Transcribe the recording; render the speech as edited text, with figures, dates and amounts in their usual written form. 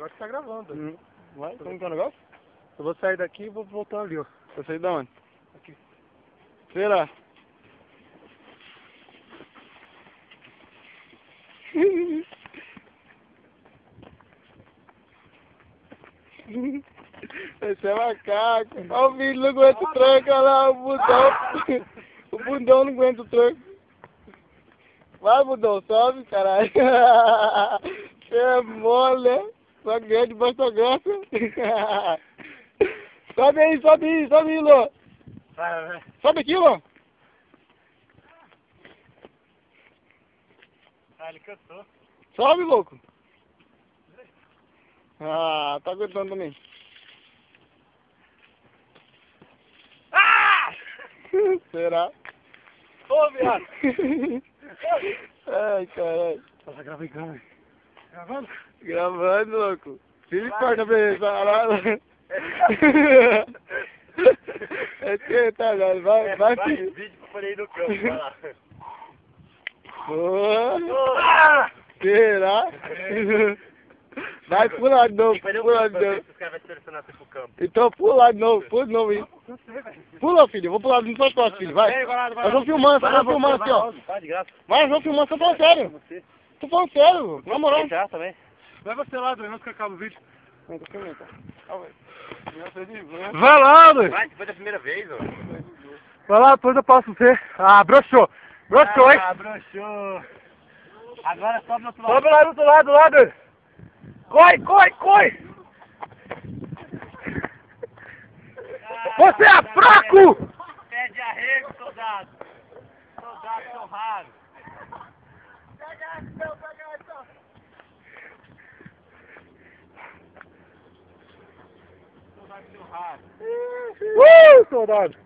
Agora que tá gravando. Vai, como que é o negócio? Eu vou sair daqui e vou voltar ali, ó. Vai sair da onde? Aqui. Será? Esse é macaco. Olha o filho, não aguenta o tranco, olha lá, o bundão. O bundão não aguenta o tranco. Vai, bundão, sobe, caralho. Você é mole, só ganha de basta graça. Sobe aí, Lô. Vai. Sobe aqui, Lô. Ah, ele cansou. Sobe, louco. Ah, tá aguentando também. Ah! Será? Ô, viado. Ai, caralho. Tá gravando em câmera. Gravando? Gravando, louco. Filho, corta pra ele, caralho. É que tá, velho. Vai, filho. Vídeo que eu falei no campo, vai lá. Boa. Será? Vai pular de novo, pula de novo. Os caras vão selecionar você pro campo. Então pula de novo aí. Pula, filho, eu vou pular nas suas costas, filho, vai. Nós vamos filmando, só vamos filmando aqui, ó. Vai de graça. Vai, nós vamos filmando, tô falando sério. Tô falando sério, na moral. Já também. Vai você lá, Dois, não que acaba o vídeo. Vai lá, Dois. Vai, depois da primeira vez, ó. Vai lá, depois eu passo você. Ah, broxou. Broxou, hein? Ah, broxou. Agora sobe no outro lado. Sobe lá do outro lado, Dois. Corre! Você é fraco! Pede arrego, soldado. Soldado são raros. Soldado são raros. Soldado!